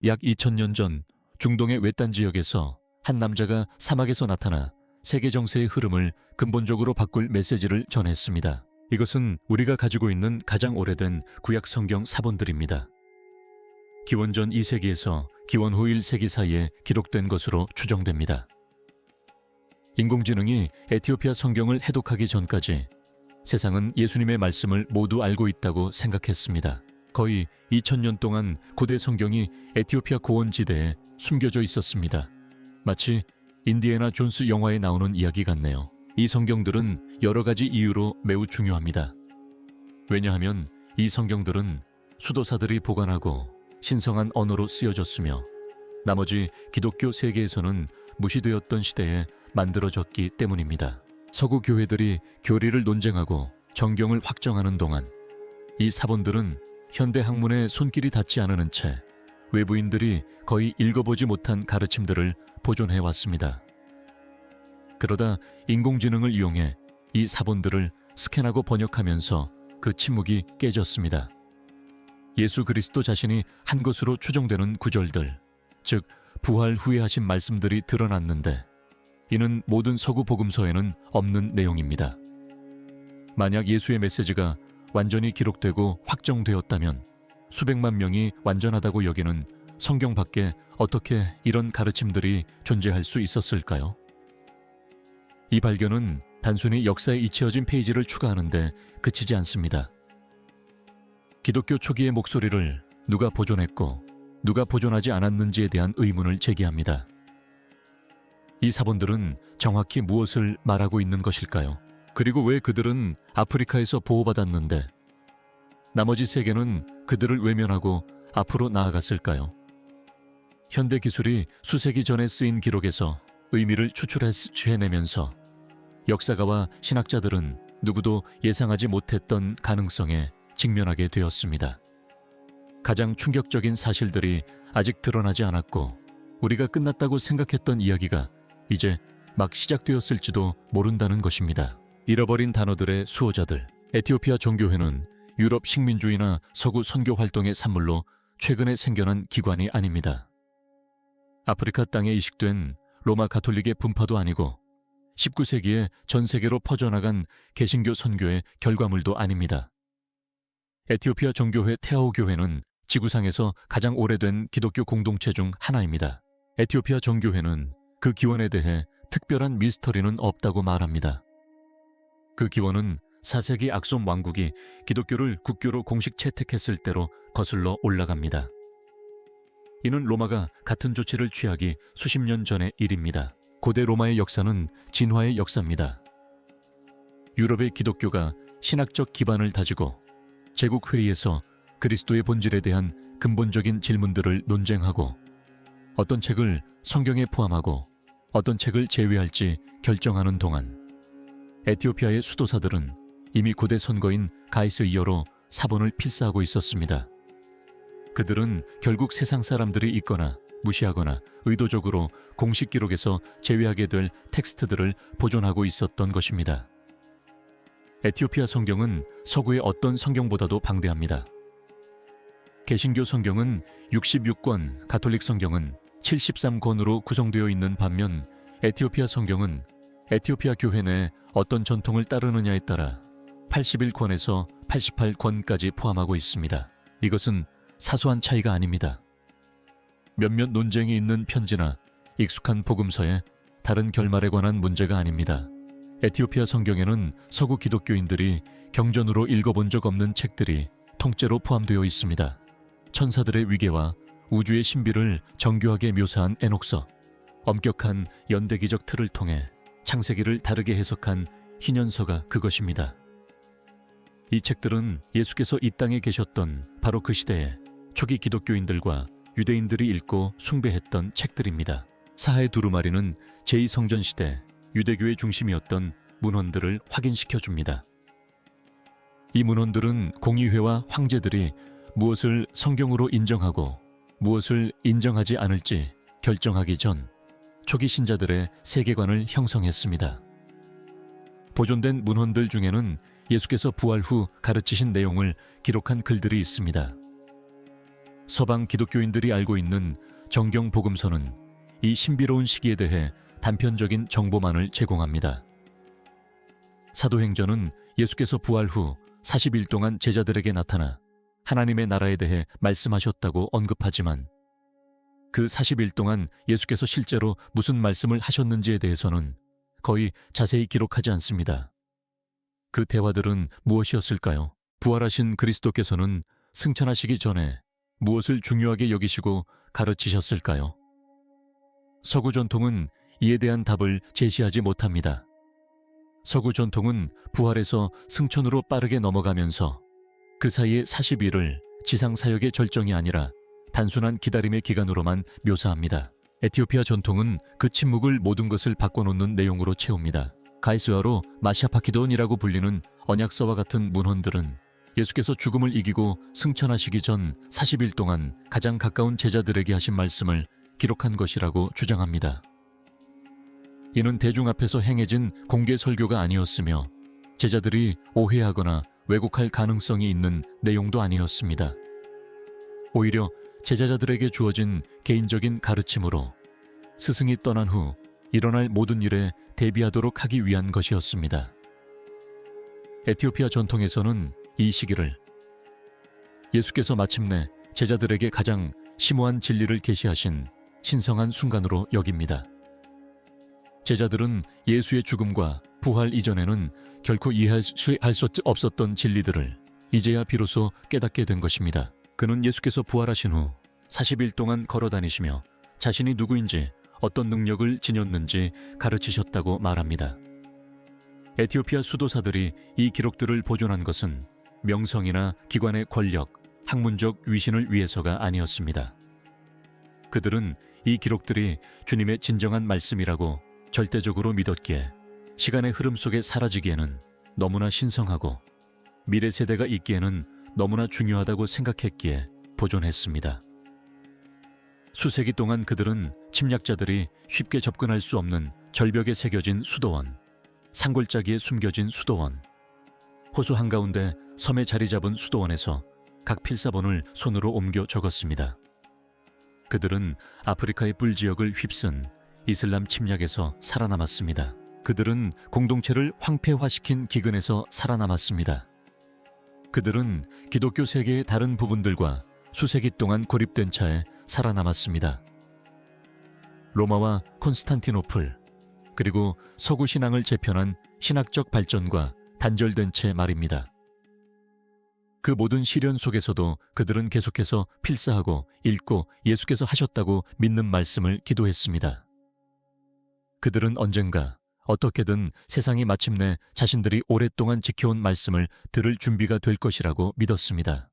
약 2000년 전 중동의 외딴 지역에서 한 남자가 사막에서 나타나 세계 정세의 흐름을 근본적으로 바꿀 메시지를 전했습니다. 이것은 우리가 가지고 있는 가장 오래된 구약 성경 사본들입니다. 기원전 2세기에서 기원 후 1세기 사이에 기록된 것으로 추정됩니다. 인공지능이 에티오피아 성경을 해독하기 전까지 세상은 예수님의 말씀을 모두 알고 있다고 생각했습니다. 거의 2000년 동안 고대 성경이 에티오피아 고원지대에 숨겨져 있었습니다. 마치 인디애나 존스 영화에 나오는 이야기 같네요. 이 성경들은 여러 가지 이유로 매우 중요합니다. 왜냐하면 이 성경들은 수도사들이 보관하고 신성한 언어로 쓰여졌으며 나머지 기독교 세계에서는 무시되었던 시대에 만들어졌기 때문입니다. 서구 교회들이 교리를 논쟁하고 정경을 확정하는 동안 이 사본들은 현대 학문에 손길이 닿지 않은 채 외부인들이 거의 읽어보지 못한 가르침들을 보존해 왔습니다. 그러다 인공지능을 이용해 이 사본들을 스캔하고 번역하면서 그 침묵이 깨졌습니다. 예수 그리스도 자신이 한 것으로 추정되는 구절들, 즉 부활 후에 하신 말씀들이 드러났는데 이는 모든 서구 복음서에는 없는 내용입니다. 만약 예수의 메시지가 완전히 기록되고 확정되었다면 수백만 명이 완전하다고 여기는 성경 밖에 어떻게 이런 가르침들이 존재할 수 있었을까요? 이 발견은 단순히 역사에 잊혀진 페이지를 추가하는데 그치지 않습니다. 기독교 초기의 목소리를 누가 보존했고 누가 보존하지 않았는지에 대한 의문을 제기합니다. 이 사본들은 정확히 무엇을 말하고 있는 것일까요? 그리고 왜 그들은 아프리카에서 보호받았는데 나머지 세계는 그들을 외면하고 앞으로 나아갔을까요? 현대 기술이 수세기 전에 쓰인 기록에서 의미를 추출해내면서 역사가와 신학자들은 누구도 예상하지 못했던 가능성에 직면하게 되었습니다. 가장 충격적인 사실들이 아직 드러나지 않았고 우리가 끝났다고 생각했던 이야기가 이제 막 시작되었을지도 모른다는 것입니다. 잃어버린 단어들의 수호자들, 에티오피아 종교회는 유럽 식민주의나 서구 선교 활동의 산물로 최근에 생겨난 기관이 아닙니다. 아프리카 땅에 이식된 로마 가톨릭의 분파도 아니고 19세기에 전 세계로 퍼져나간 개신교 선교의 결과물도 아닙니다. 에티오피아 종교회 테아오 교회는 지구상에서 가장 오래된 기독교 공동체 중 하나입니다. 에티오피아 종교회는 그 기원에 대해 특별한 미스터리는 없다고 말합니다. 그 기원은 4세기 악솜 왕국이 기독교를 국교로 공식 채택했을 때로 거슬러 올라갑니다. 이는 로마가 같은 조치를 취하기 수십 년 전의 일입니다. 고대 로마의 역사는 진화의 역사입니다. 유럽의 기독교가 신학적 기반을 다지고 제국회의에서 그리스도의 본질에 대한 근본적인 질문들을 논쟁하고 어떤 책을 성경에 포함하고 어떤 책을 제외할지 결정하는 동안 에티오피아의 수도사들은 이미 고대 선거인 가이스이어로 사본을 필사하고 있었습니다. 그들은 결국 세상 사람들이 읽거나 무시하거나 의도적으로 공식 기록에서 제외하게 될 텍스트들을 보존하고 있었던 것입니다. 에티오피아 성경은 서구의 어떤 성경보다도 방대합니다. 개신교 성경은 66권, 가톨릭 성경은 73권으로 구성되어 있는 반면 에티오피아 성경은 에티오피아 교회 내 어떤 전통을 따르느냐에 따라 81권에서 88권까지 포함하고 있습니다. 이것은 사소한 차이가 아닙니다. 몇몇 논쟁이 있는 편지나 익숙한 복음서에 다른 결말에 관한 문제가 아닙니다. 에티오피아 성경에는 서구 기독교인들이 경전으로 읽어본 적 없는 책들이 통째로 포함되어 있습니다. 천사들의 위계와 우주의 신비를 정교하게 묘사한 에녹서, 엄격한 연대기적 틀을 통해 창세기를 다르게 해석한 희년서가 그것입니다. 이 책들은 예수께서 이 땅에 계셨던 바로 그 시대에 초기 기독교인들과 유대인들이 읽고 숭배했던 책들입니다. 사하의 두루마리는 제2성전 시대 유대교의 중심이었던 문헌들을 확인시켜줍니다. 이 문헌들은 공의회와 황제들이 무엇을 성경으로 인정하고 무엇을 인정하지 않을지 결정하기 전 초기 신자들의 세계관을 형성했습니다. 보존된 문헌들 중에는 예수께서 부활 후 가르치신 내용을 기록한 글들이 있습니다. 서방 기독교인들이 알고 있는 정경 복음서는 이 신비로운 시기에 대해 단편적인 정보만을 제공합니다. 사도행전은 예수께서 부활 후 40일 동안 제자들에게 나타나 하나님의 나라에 대해 말씀하셨다고 언급하지만 그 40일 동안 예수께서 실제로 무슨 말씀을 하셨는지에 대해서는 거의 자세히 기록하지 않습니다. 그 대화들은 무엇이었을까요? 부활하신 그리스도께서는 승천하시기 전에 무엇을 중요하게 여기시고 가르치셨을까요? 서구 전통은 이에 대한 답을 제시하지 못합니다. 서구 전통은 부활에서 승천으로 빠르게 넘어가면서 그 사이의 40일을 지상 사역의 절정이 아니라 단순한 기다림의 기간으로만 묘사합니다. 에티오피아 전통은 그 침묵을 모든 것을 바꿔놓는 내용으로 채웁니다. 가이스아로 마시아파키돈이라고 불리는 언약서와 같은 문헌들은 예수께서 죽음을 이기고 승천하시기 전 40일 동안 가장 가까운 제자들에게 하신 말씀을 기록한 것이라고 주장합니다. 이는 대중 앞에서 행해진 공개 설교가 아니었으며 제자들이 오해하거나 왜곡할 가능성이 있는 내용도 아니었습니다. 오히려 제자들에게 주어진 개인적인 가르침으로 스승이 떠난 후 일어날 모든 일에 대비하도록 하기 위한 것이었습니다. 에티오피아 전통에서는 이 시기를 예수께서 마침내 제자들에게 가장 심오한 진리를 계시하신 신성한 순간으로 여깁니다. 제자들은 예수의 죽음과 부활 이전에는 결코 이해할 수 없었던 진리들을 이제야 비로소 깨닫게 된 것입니다. 그는 예수께서 부활하신 후 40일 동안 걸어다니시며 자신이 누구인지 어떤 능력을 지녔는지 가르치셨다고 말합니다. 에티오피아 수도사들이 이 기록들을 보존한 것은 명성이나 기관의 권력, 학문적 위신을 위해서가 아니었습니다. 그들은 이 기록들이 주님의 진정한 말씀이라고 절대적으로 믿었기에 시간의 흐름 속에 사라지기에는 너무나 신성하고 미래 세대가 있기에는 너무나 중요하다고 생각했기에 보존했습니다. 수세기 동안 그들은 침략자들이 쉽게 접근할 수 없는 절벽에 새겨진 수도원, 산골짜기에 숨겨진 수도원, 호수 한가운데 섬에 자리 잡은 수도원에서 각 필사본을 손으로 옮겨 적었습니다. 그들은 아프리카의 뿔지역을 휩쓴 이슬람 침략에서 살아남았습니다. 그들은 공동체를 황폐화시킨 기근에서 살아남았습니다. 그들은 기독교 세계의 다른 부분들과 수세기 동안 고립된 차에 살아남았습니다. 로마와 콘스탄티노플, 그리고 서구 신앙을 재편한 신학적 발전과 단절된 채 말입니다. 그 모든 시련 속에서도 그들은 계속해서 필사하고 읽고 예수께서 하셨다고 믿는 말씀을 기도했습니다. 그들은 언젠가 어떻게든 세상이 마침내 자신들이 오랫동안 지켜온 말씀을 들을 준비가 될 것이라고 믿었습니다.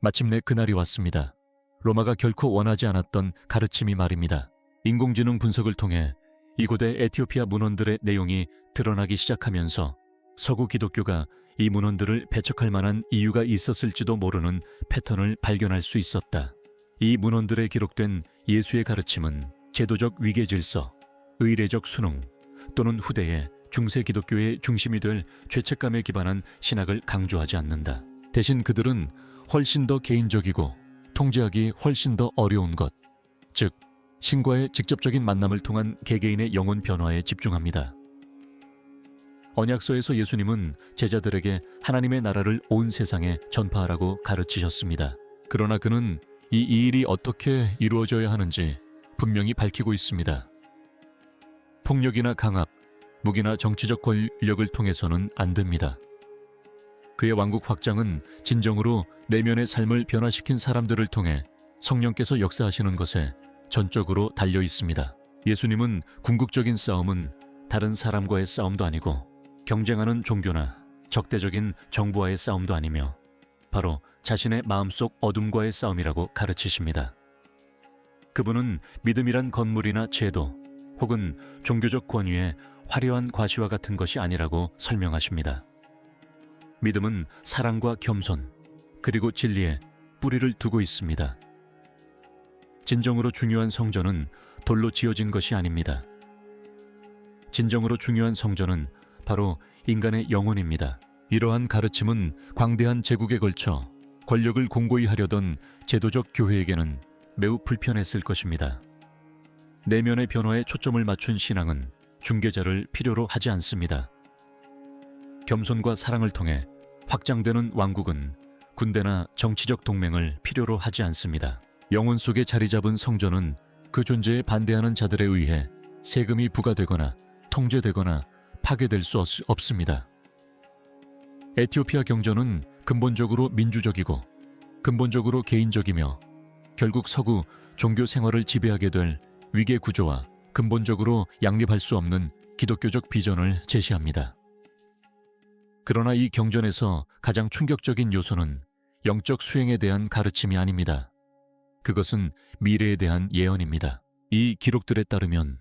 마침내 그날이 왔습니다. 로마가 결코 원하지 않았던 가르침이 말입니다. 인공지능 분석을 통해 이곳의 에티오피아 문헌들의 내용이 드러나기 시작하면서 서구 기독교가 이 문헌들을 배척할 만한 이유가 있었을지도 모르는 패턴을 발견할 수 있었다. 이 문헌들에 기록된 예수의 가르침은 제도적 위계 질서, 의례적 순응 또는 후대의 중세 기독교의 중심이 될 죄책감에 기반한 신학을 강조하지 않는다. 대신 그들은 훨씬 더 개인적이고 통제하기 훨씬 더 어려운 것, 즉 신과의 직접적인 만남을 통한 개개인의 영혼 변화에 집중합니다. 언약서에서 예수님은 제자들에게 하나님의 나라를 온 세상에 전파하라고 가르치셨습니다. 그러나 그는 이 일이 어떻게 이루어져야 하는지 분명히 밝히고 있습니다. 폭력이나 강압, 무기나 정치적 권력을 통해서는 안 됩니다. 그의 왕국 확장은 진정으로 내면의 삶을 변화시킨 사람들을 통해 성령께서 역사하시는 것에 전적으로 달려 있습니다. 예수님은 궁극적인 싸움은 다른 사람과의 싸움도 아니고 경쟁하는 종교나 적대적인 정부와의 싸움도 아니며 바로 자신의 마음속 어둠과의 싸움이라고 가르치십니다. 그분은 믿음이란 건물이나 제도 혹은 종교적 권위의 화려한 과시와 같은 것이 아니라고 설명하십니다. 믿음은 사랑과 겸손 그리고 진리에 뿌리를 두고 있습니다. 진정으로 중요한 성전은 돌로 지어진 것이 아닙니다. 진정으로 중요한 성전은 바로 인간의 영혼입니다. 이러한 가르침은 광대한 제국에 걸쳐 권력을 공고히 하려던 제도적 교회에게는 매우 불편했을 것입니다. 내면의 변화에 초점을 맞춘 신앙은 중개자를 필요로 하지 않습니다. 겸손과 사랑을 통해 확장되는 왕국은 군대나 정치적 동맹을 필요로 하지 않습니다. 영혼 속에 자리 잡은 성전은 그 존재에 반대하는 자들에 의해 세금이 부과되거나 통제되거나 파괴될 수 없습니다. 에티오피아 경전은 근본적으로 민주적이고 근본적으로 개인적이며 결국 서구 종교 생활을 지배하게 될 위계 구조와 근본적으로 양립할 수 없는 기독교적 비전을 제시합니다. 그러나 이 경전에서 가장 충격적인 요소는 영적 수행에 대한 가르침이 아닙니다. 그것은 미래에 대한 예언입니다. 이 기록들에 따르면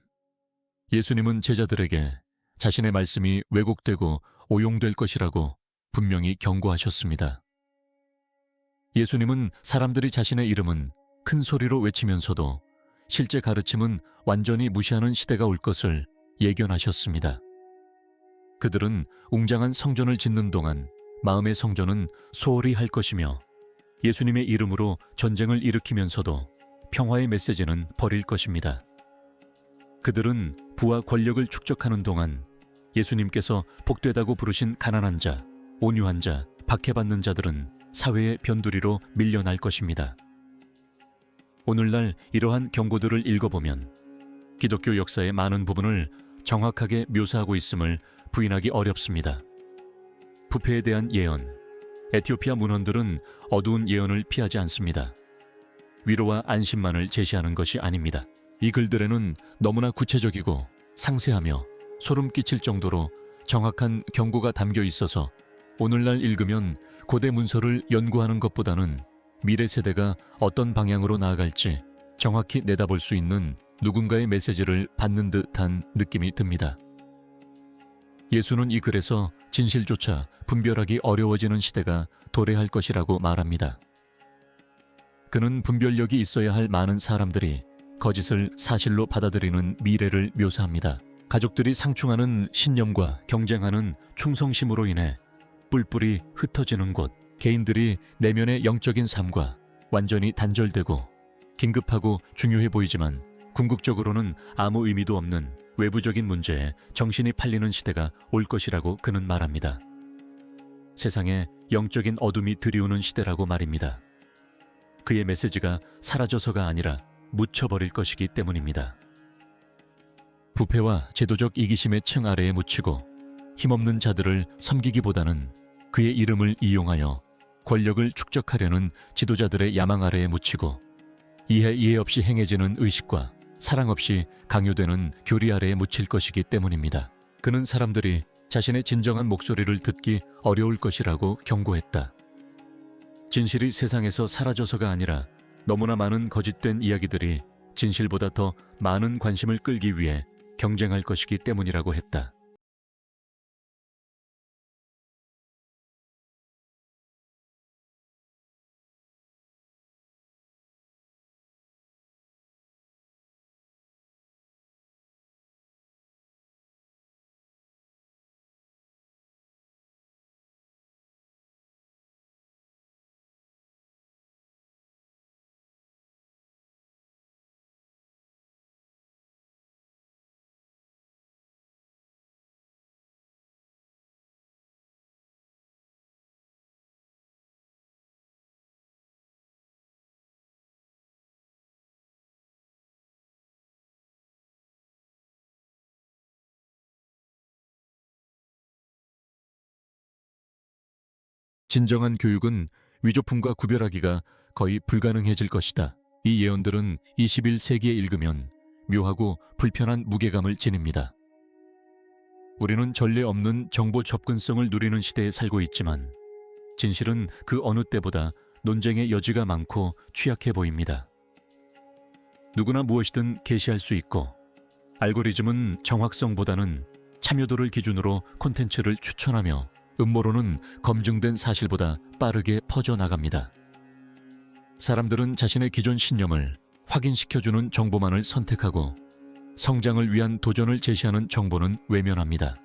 예수님은 제자들에게 자신의 말씀이 왜곡되고 오용될 것이라고 분명히 경고하셨습니다. 예수님은 사람들이 자신의 이름은 큰 소리로 외치면서도 실제 가르침은 완전히 무시하는 시대가 올 것을 예견하셨습니다. 그들은 웅장한 성전을 짓는 동안 마음의 성전은 소홀히 할 것이며 예수님의 이름으로 전쟁을 일으키면서도 평화의 메시지는 버릴 것입니다. 그들은 부와 권력을 축적하는 동안 예수님께서 복되다고 부르신 가난한 자, 온유한 자, 박해받는 자들은 사회의 변두리로 밀려날 것입니다. 오늘날 이러한 경고들을 읽어보면 기독교 역사의 많은 부분을 정확하게 묘사하고 있음을 부인하기 어렵습니다. 부패에 대한 예언, 에티오피아 문헌들은 어두운 예언을 피하지 않습니다. 위로와 안심만을 제시하는 것이 아닙니다. 이 글들에는 너무나 구체적이고 상세하며 소름 끼칠 정도로 정확한 경고가 담겨 있어서 오늘날 읽으면 고대 문서를 연구하는 것보다는 미래 세대가 어떤 방향으로 나아갈지 정확히 내다볼 수 있는 누군가의 메시지를 받는 듯한 느낌이 듭니다. 예수는 이 글에서 진실조차 분별하기 어려워지는 시대가 도래할 것이라고 말합니다. 그는 분별력이 있어야 할 많은 사람들이 거짓을 사실로 받아들이는 미래를 묘사합니다. 가족들이 상충하는 신념과 경쟁하는 충성심으로 인해 뿔뿔이 흩어지는 곳, 개인들이 내면의 영적인 삶과 완전히 단절되고 긴급하고 중요해 보이지만 궁극적으로는 아무 의미도 없는 외부적인 문제에 정신이 팔리는 시대가 올 것이라고 그는 말합니다. 세상에 영적인 어둠이 드리우는 시대라고 말입니다. 그의 메시지가 사라져서가 아니라 묻혀버릴 것이기 때문입니다. 부패와 제도적 이기심의 층 아래에 묻히고 힘없는 자들을 섬기기보다는 그의 이름을 이용하여 권력을 축적하려는 지도자들의 야망 아래에 묻히고 이해 없이 행해지는 의식과 사랑 없이 강요되는 교리 아래에 묻힐 것이기 때문입니다. 그는 사람들이 자신의 진정한 목소리를 듣기 어려울 것이라고 경고했다. 진실이 세상에서 사라져서가 아니라 너무나 많은 거짓된 이야기들이 진실보다 더 많은 관심을 끌기 위해 경쟁할 것이기 때문이라고 했다. 진정한 교육은 위조품과 구별하기가 거의 불가능해질 것이다. 이 예언들은 21세기에 읽으면 묘하고 불편한 무게감을 지닙니다. 우리는 전례 없는 정보 접근성을 누리는 시대에 살고 있지만 진실은 그 어느 때보다 논쟁의 여지가 많고 취약해 보입니다. 누구나 무엇이든 게시할 수 있고 알고리즘은 정확성보다는 참여도를 기준으로 콘텐츠를 추천하며 음모론은 검증된 사실보다 빠르게 퍼져나갑니다. 사람들은 자신의 기존 신념을 확인시켜주는 정보만을 선택하고 성장을 위한 도전을 제시하는 정보는 외면합니다.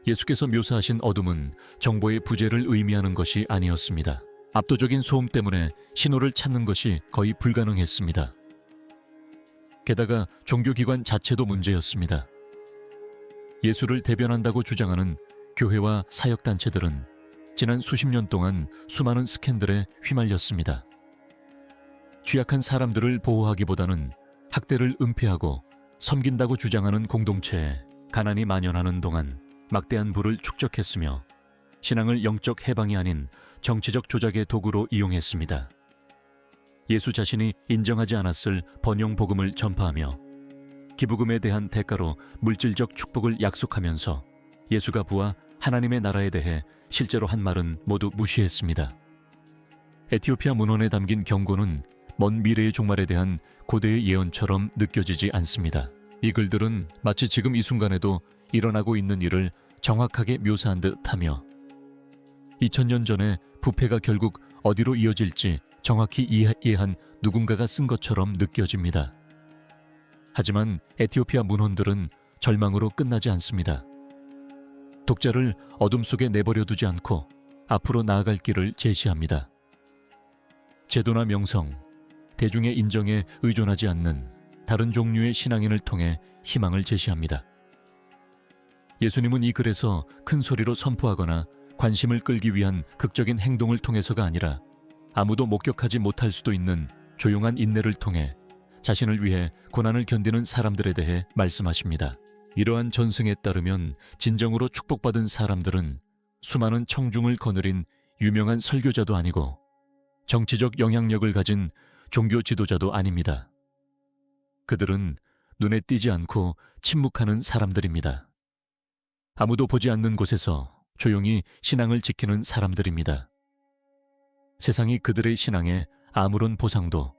예수께서 묘사하신 어둠은 정보의 부재를 의미하는 것이 아니었습니다. 압도적인 소음 때문에 신호를 찾는 것이 거의 불가능했습니다. 게다가 종교기관 자체도 문제였습니다. 예수를 대변한다고 주장하는 교회와 사역단체들은 지난 수십 년 동안 수많은 스캔들에 휘말렸습니다. 취약한 사람들을 보호하기보다는 학대를 은폐하고 섬긴다고 주장하는 공동체에 가난이 만연하는 동안 막대한 부를 축적했으며 신앙을 영적 해방이 아닌 정치적 조작의 도구로 이용했습니다. 예수 자신이 인정하지 않았을 번영 복음을 전파하며 기부금에 대한 대가로 물질적 축복을 약속하면서 예수가 부하 하나님의 나라에 대해 실제로 한 말은 모두 무시했습니다. 에티오피아 문헌에 담긴 경고는 먼 미래의 종말에 대한 고대의 예언처럼 느껴지지 않습니다. 이 글들은 마치 지금 이 순간에도 일어나고 있는 일을 정확하게 묘사한 듯하며 2000년 전에 부패가 결국 어디로 이어질지 정확히 이해한 누군가가 쓴 것처럼 느껴집니다. 하지만 에티오피아 문헌들은 절망으로 끝나지 않습니다. 독자를 어둠 속에 내버려 두지 않고 앞으로 나아갈 길을 제시합니다. 제도나 명성, 대중의 인정에 의존하지 않는 다른 종류의 신앙인을 통해 희망을 제시합니다. 예수님은 이 글에서 큰 소리로 선포하거나 관심을 끌기 위한 극적인 행동을 통해서가 아니라 아무도 목격하지 못할 수도 있는 조용한 인내를 통해 자신을 위해 고난을 견디는 사람들에 대해 말씀하십니다. 이러한 전승에 따르면 진정으로 축복받은 사람들은 수많은 청중을 거느린 유명한 설교자도 아니고 정치적 영향력을 가진 종교 지도자도 아닙니다. 그들은 눈에 띄지 않고 침묵하는 사람들입니다. 아무도 보지 않는 곳에서 조용히 신앙을 지키는 사람들입니다. 세상이 그들의 신앙에 아무런 보상도,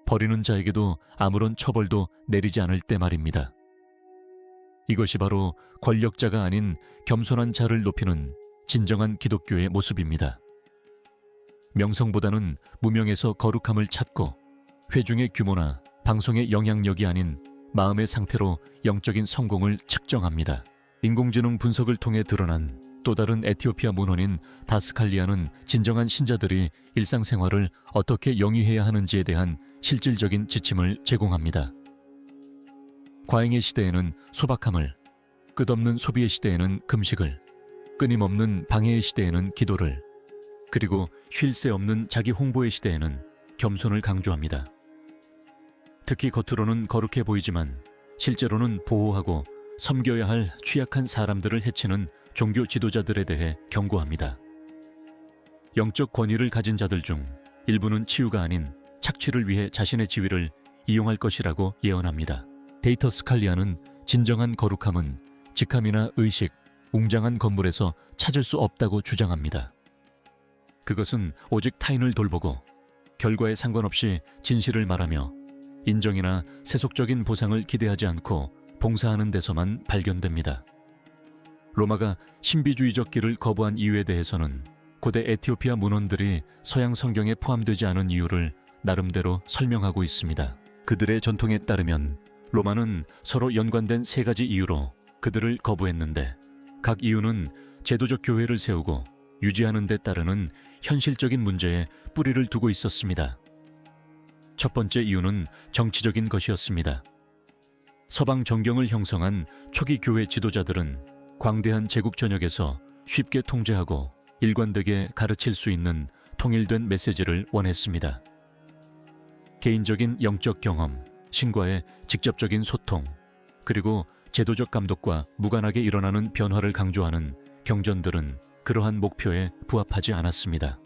버리는 자에게도 아무런 처벌도 내리지 않을 때 말입니다. 이것이 바로 권력자가 아닌 겸손한 자를 높이는 진정한 기독교의 모습입니다. 명성보다는 무명에서 거룩함을 찾고 회중의 규모나 방송의 영향력이 아닌 마음의 상태로 영적인 성공을 측정합니다. 인공지능 분석을 통해 드러난 또 다른 에티오피아 문헌인 다스칼리아는 진정한 신자들이 일상생활을 어떻게 영위해야 하는지에 대한 실질적인 지침을 제공합니다. 과잉의 시대에는 소박함을, 끝없는 소비의 시대에는 금식을, 끊임없는 방해의 시대에는 기도를, 그리고 쉴 새 없는 자기 홍보의 시대에는 겸손을 강조합니다. 특히 겉으로는 거룩해 보이지만 실제로는 보호하고 섬겨야 할 취약한 사람들을 해치는 종교 지도자들에 대해 경고합니다. 영적 권위를 가진 자들 중 일부는 치유가 아닌 착취를 위해 자신의 지위를 이용할 것이라고 예언합니다. 데이터 스칼리아는 진정한 거룩함은 직함이나 의식, 웅장한 건물에서 찾을 수 없다고 주장합니다. 그것은 오직 타인을 돌보고 결과에 상관없이 진실을 말하며 인정이나 세속적인 보상을 기대하지 않고 봉사하는 데서만 발견됩니다. 로마가 신비주의적 길을 거부한 이유에 대해서는 고대 에티오피아 문헌들이 서양 성경에 포함되지 않은 이유를 나름대로 설명하고 있습니다. 그들의 전통에 따르면 로마는 서로 연관된 세 가지 이유로 그들을 거부했는데 각 이유는 제도적 교회를 세우고 유지하는 데 따르는 현실적인 문제에 뿌리를 두고 있었습니다. 첫 번째 이유는 정치적인 것이었습니다. 서방 정경을 형성한 초기 교회 지도자들은 광대한 제국 전역에서 쉽게 통제하고 일관되게 가르칠 수 있는 통일된 메시지를 원했습니다. 개인적인 영적 경험, 신과의 직접적인 소통, 그리고 제도적 감독과 무관하게 일어나는 변화를 강조하는 경전들은 그러한 목표에 부합하지 않았습니다.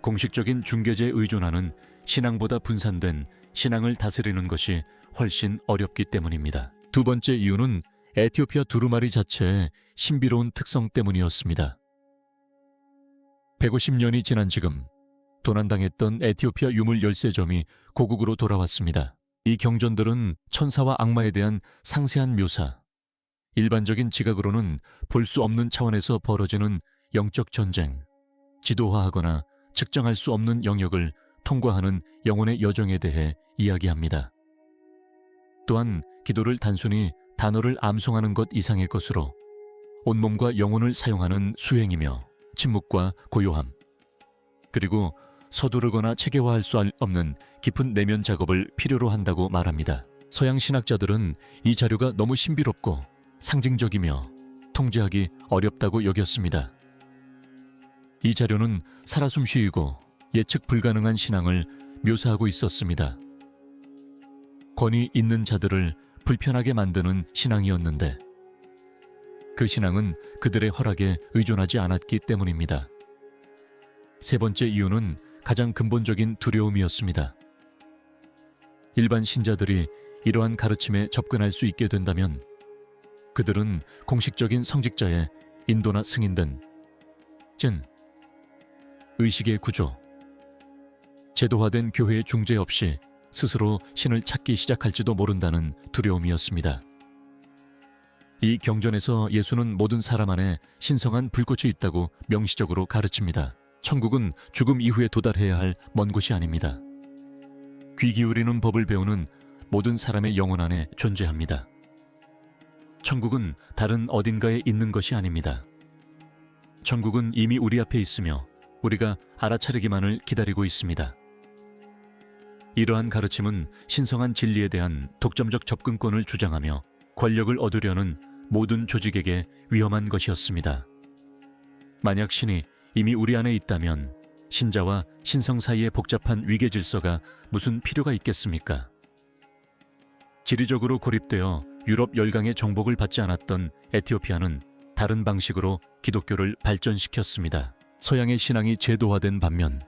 공식적인 중개제에 의존하는 신앙보다 분산된 신앙을 다스리는 것이 훨씬 어렵기 때문입니다. 두 번째 이유는 에티오피아 두루마리 자체의 신비로운 특성 때문이었습니다. 150년이 지난 지금 도난당했던 에티오피아 유물 열쇠점이 고국으로 돌아왔습니다. 이 경전들은 천사와 악마에 대한 상세한 묘사, 일반적인 지각으로는 볼 수 없는 차원에서 벌어지는 영적 전쟁, 지도화하거나 측정할 수 없는 영역을 통과하는 영혼의 여정에 대해 이야기합니다. 또한 기도를 단순히 단어를 암송하는 것 이상의 것으로 온몸과 영혼을 사용하는 수행이며 침묵과 고요함, 그리고 서두르거나 체계화할 수 없는 깊은 내면 작업을 필요로 한다고 말합니다. 서양 신학자들은 이 자료가 너무 신비롭고 상징적이며 통제하기 어렵다고 여겼습니다. 이 자료는 살아 숨쉬고 예측 불가능한 신앙을 묘사하고 있었습니다. 권위 있는 자들을 불편하게 만드는 신앙이었는데 그 신앙은 그들의 허락에 의존하지 않았기 때문입니다. 세 번째 이유는 가장 근본적인 두려움이었습니다. 일반 신자들이 이러한 가르침에 접근할 수 있게 된다면 그들은 공식적인 성직자의 인도나 승인 등 의식의 구조, 제도화된 교회의 중재 없이 스스로 신을 찾기 시작할지도 모른다는 두려움이었습니다. 이 경전에서 예수는 모든 사람 안에 신성한 불꽃이 있다고 명시적으로 가르칩니다. 천국은 죽음 이후에 도달해야 할 먼 곳이 아닙니다. 귀 기울이는 법을 배우는 모든 사람의 영혼 안에 존재합니다. 천국은 다른 어딘가에 있는 것이 아닙니다. 천국은 이미 우리 앞에 있으며 우리가 알아차리기만을 기다리고 있습니다. 이러한 가르침은 신성한 진리에 대한 독점적 접근권을 주장하며 권력을 얻으려는 모든 조직에게 위험한 것이었습니다. 만약 신이 이미 우리 안에 있다면 신자와 신성 사이의 복잡한 위계 질서가 무슨 필요가 있겠습니까? 지리적으로 고립되어 유럽 열강의 정복을 받지 않았던 에티오피아는 다른 방식으로 기독교를 발전시켰습니다. 서양의 신앙이 제도화된 반면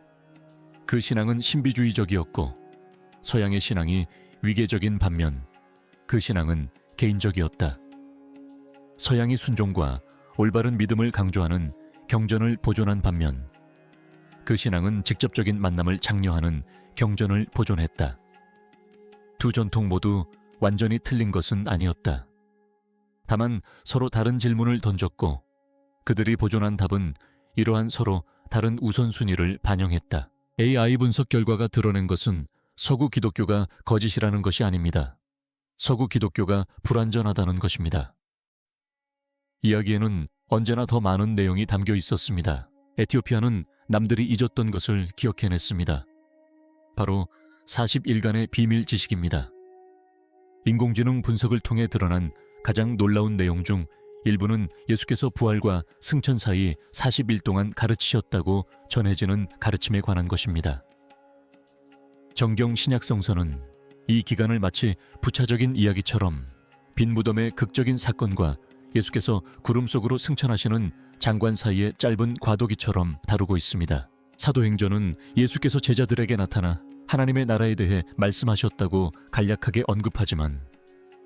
그 신앙은 신비주의적이었고 서양의 신앙이 위계적인 반면 그 신앙은 개인적이었다. 서양이 순종과 올바른 믿음을 강조하는 경전을 보존한 반면 그 신앙은 직접적인 만남을 장려하는 경전을 보존했다. 두 전통 모두 완전히 틀린 것은 아니었다. 다만 서로 다른 질문을 던졌고 그들이 보존한 답은 이러한 서로 다른 우선순위를 반영했다. AI 분석 결과가 드러낸 것은 서구 기독교가 거짓이라는 것이 아닙니다. 서구 기독교가 불완전하다는 것입니다. 이야기에는 언제나 더 많은 내용이 담겨 있었습니다. 에티오피아는 남들이 잊었던 것을 기억해냈습니다. 바로 40일간의 비밀 지식입니다. 인공지능 분석을 통해 드러난 가장 놀라운 내용 중 일부는 예수께서 부활과 승천 사이 40일 동안 가르치셨다고 전해지는 가르침에 관한 것입니다. 정경 신약성서는 이 기간을 마치 부차적인 이야기처럼 빈 무덤의 극적인 사건과 예수께서 구름 속으로 승천하시는 장관 사이의 짧은 과도기처럼 다루고 있습니다. 사도행전은 예수께서 제자들에게 나타나 하나님의 나라에 대해 말씀하셨다고 간략하게 언급하지만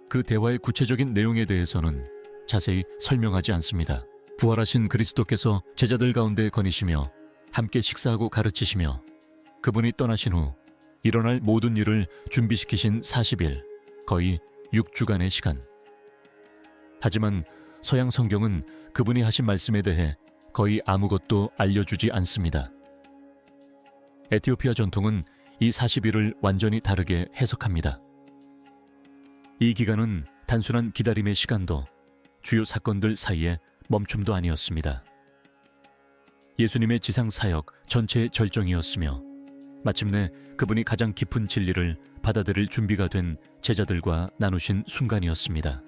그 대화의 구체적인 내용에 대해서는 자세히 설명하지 않습니다. 부활하신 그리스도께서 제자들 가운데 거니시며 함께 식사하고 가르치시며 그분이 떠나신 후 일어날 모든 일을 준비시키신 40일, 거의 6주간의 시간. 하지만 서양 성경은 그분이 하신 말씀에 대해 거의 아무것도 알려주지 않습니다. 에티오피아 전통은 이 40일을 완전히 다르게 해석합니다. 이 기간은 단순한 기다림의 시간도 주요 사건들 사이에 멈춤도 아니었습니다. 예수님의 지상 사역 전체의 절정이었으며 마침내 그분이 가장 깊은 진리를 받아들일 준비가 된 제자들과 나누신 순간이었습니다.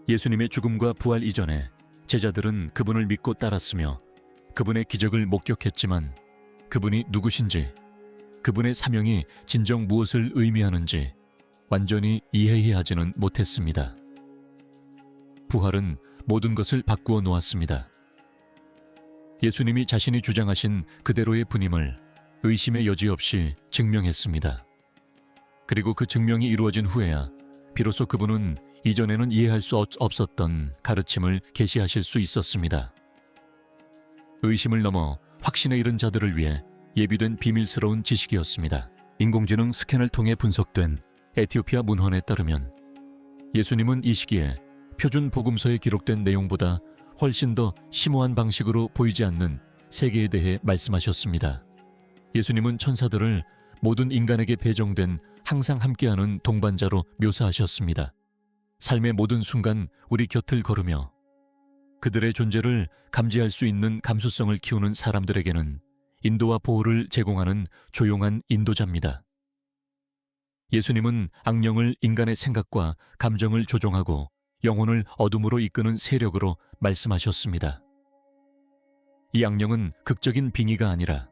예수님의 죽음과 부활 이전에 제자들은 그분을 믿고 따랐으며 그분의 기적을 목격했지만 그분이 누구신지, 그분의 사명이 진정 무엇을 의미하는지 완전히 이해해야 하지는 못했습니다. 부활은 모든 것을 바꾸어 놓았습니다. 예수님이 자신이 주장하신 그대로의 분임을 의심의 여지 없이 증명했습니다. 그리고 그 증명이 이루어진 후에야 비로소 그분은 이전에는 이해할 수 없었던 가르침을 계시하실 수 있었습니다. 의심을 넘어 확신에 이른 자들을 위해 예비된 비밀스러운 지식이었습니다. 인공지능 스캔을 통해 분석된 에티오피아 문헌에 따르면 예수님은 이 시기에 표준 복음서에 기록된 내용보다 훨씬 더 심오한 방식으로 보이지 않는 세계에 대해 말씀하셨습니다. 예수님은 천사들을 모든 인간에게 배정된 항상 함께하는 동반자로 묘사하셨습니다. 삶의 모든 순간 우리 곁을 걸으며 그들의 존재를 감지할 수 있는 감수성을 키우는 사람들에게는 인도와 보호를 제공하는 조용한 인도자입니다. 예수님은 악령을 인간의 생각과 감정을 조종하고 영혼을 어둠으로 이끄는 세력으로 말씀하셨습니다. 이 악령은 극적인 빙의가 아니라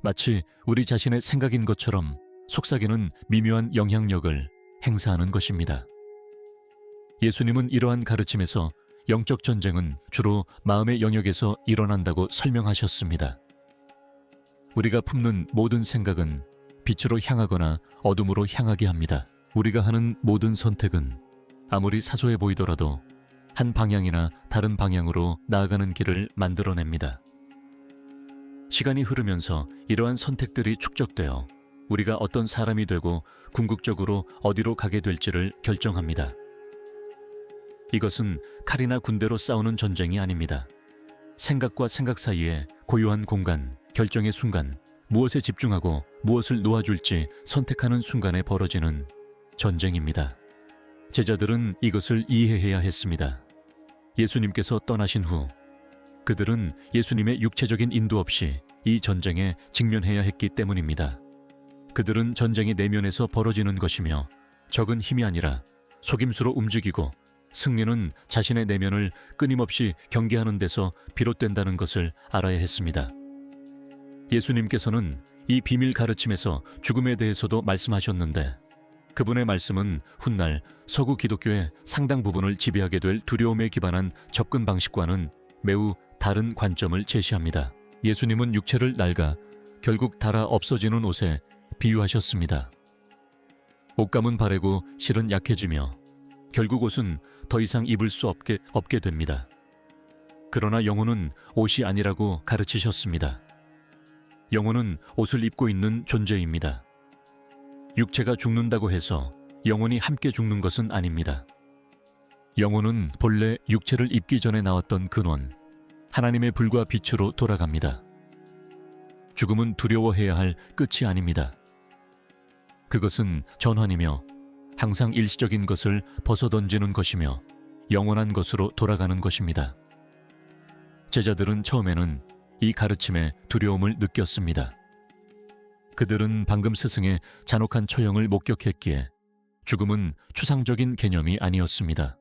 마치 우리 자신의 생각인 것처럼 속삭이는 미묘한 영향력을 행사하는 것입니다. 예수님은 이러한 가르침에서 영적 전쟁은 주로 마음의 영역에서 일어난다고 설명하셨습니다. 우리가 품는 모든 생각은 빛으로 향하거나 어둠으로 향하게 합니다. 우리가 하는 모든 선택은 아무리 사소해 보이더라도 한 방향이나 다른 방향으로 나아가는 길을 만들어냅니다. 시간이 흐르면서 이러한 선택들이 축적되어 우리가 어떤 사람이 되고 궁극적으로 어디로 가게 될지를 결정합니다. 이것은 칼이나 군대로 싸우는 전쟁이 아닙니다. 생각과 생각 사이에 고요한 공간, 결정의 순간, 무엇에 집중하고 무엇을 놓아줄지 선택하는 순간에 벌어지는 전쟁입니다. 제자들은 이것을 이해해야 했습니다. 예수님께서 떠나신 후 그들은 예수님의 육체적인 인도 없이 이 전쟁에 직면해야 했기 때문입니다. 그들은 전쟁이 내면에서 벌어지는 것이며 적은 힘이 아니라 속임수로 움직이고 승리는 자신의 내면을 끊임없이 경계하는 데서 비롯된다는 것을 알아야 했습니다. 예수님께서는 이 비밀 가르침에서 죽음에 대해서도 말씀하셨는데 그분의 말씀은 훗날 서구 기독교의 상당 부분을 지배하게 될 두려움에 기반한 접근 방식과는 매우 다른 관점을 제시합니다. 예수님은 육체를 낡아 결국 닳아 없어지는 옷에 비유하셨습니다. 옷감은 바래고 실은 약해지며 결국 옷은 더 이상 입을 수 없게 됩니다. 그러나 영혼은 옷이 아니라고 가르치셨습니다. 영혼은 옷을 입고 있는 존재입니다. 육체가 죽는다고 해서 영혼이 함께 죽는 것은 아닙니다. 영혼은 본래 육체를 입기 전에 나왔던 근원, 하나님의 불과 빛으로 돌아갑니다. 죽음은 두려워해야 할 끝이 아닙니다. 그것은 전환이며 항상 일시적인 것을 벗어던지는 것이며 영원한 것으로 돌아가는 것입니다. 제자들은 처음에는 이 가르침에 두려움을 느꼈습니다. 그들은 방금 스승의 잔혹한 처형을 목격했기에 죽음은 추상적인 개념이 아니었습니다.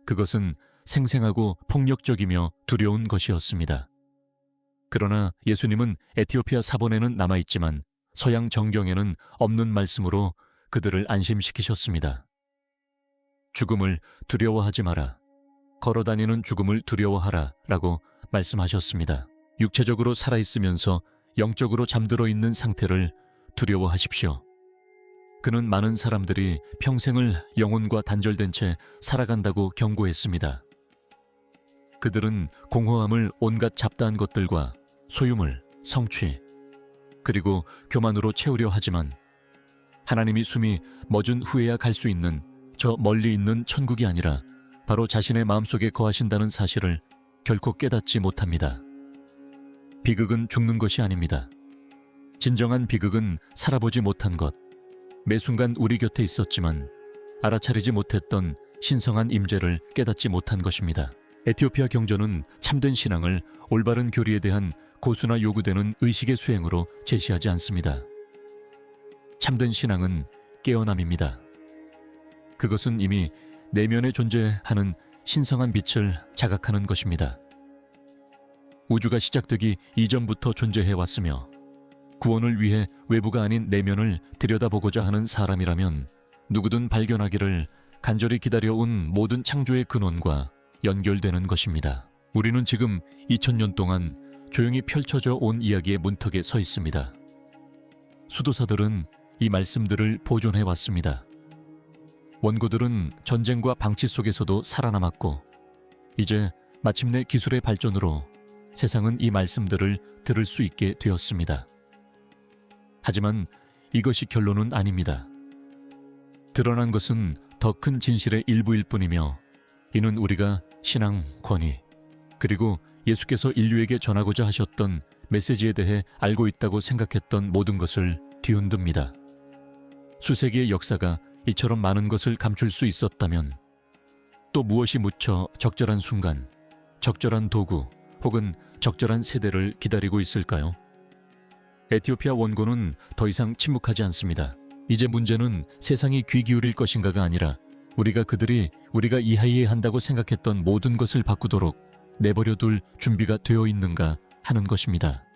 그것은 생생하고 폭력적이며 두려운 것이었습니다. 그러나 예수님은 에티오피아 사본에는 남아있지만 서양 정경에는 없는 말씀으로 그들을 안심시키셨습니다. 죽음을 두려워하지 마라. 걸어다니는 죽음을 두려워하라 라고 말씀하셨습니다. 육체적으로 살아있으면서 영적으로 잠들어 있는 상태를 두려워하십시오. 그는 많은 사람들이 평생을 영혼과 단절된 채 살아간다고 경고했습니다. 그들은 공허함을 온갖 잡다한 것들과 소유물, 성취, 그리고 교만으로 채우려 하지만 하나님이 숨이 멎은 후에야 갈 수 있는 저 멀리 있는 천국이 아니라 바로 자신의 마음속에 거하신다는 사실을 결코 깨닫지 못합니다. 비극은 죽는 것이 아닙니다. 진정한 비극은 살아보지 못한 것, 매 순간 우리 곁에 있었지만 알아차리지 못했던 신성한 임재를 깨닫지 못한 것입니다. 에티오피아 경전은 참된 신앙을 올바른 교리에 대한 고수나 요구되는 의식의 수행으로 제시하지 않습니다. 참된 신앙은 깨어남입니다. 그것은 이미 내면에 존재하는 신성한 빛을 자각하는 것입니다. 우주가 시작되기 이전부터 존재해왔으며 구원을 위해 외부가 아닌 내면을 들여다보고자 하는 사람이라면 누구든 발견하기를 간절히 기다려온 모든 창조의 근원과 연결되는 것입니다. 우리는 지금 2000년 동안 조용히 펼쳐져 온 이야기의 문턱에 서 있습니다. 수도사들은 이 말씀들을 보존해왔습니다. 원고들은 전쟁과 방치 속에서도 살아남았고 이제 마침내 기술의 발전으로 세상은 이 말씀들을 들을 수 있게 되었습니다. 하지만 이것이 결론은 아닙니다. 드러난 것은 더 큰 진실의 일부일 뿐이며 이는 우리가 신앙, 권위, 그리고 예수께서 인류에게 전하고자 하셨던 메시지에 대해 알고 있다고 생각했던 모든 것을 뒤흔듭니다. 수세기의 역사가 이처럼 많은 것을 감출 수 있었다면 또 무엇이 묻혀 적절한 순간, 적절한 도구 혹은 적절한 세대를 기다리고 있을까요? 에티오피아 원고는 더 이상 침묵하지 않습니다. 이제 문제는 세상이 귀 기울일 것인가가 아니라 그들이 우리가 이해해야 한다고 생각했던 모든 것을 바꾸도록 내버려둘 준비가 되어 있는가 하는 것입니다.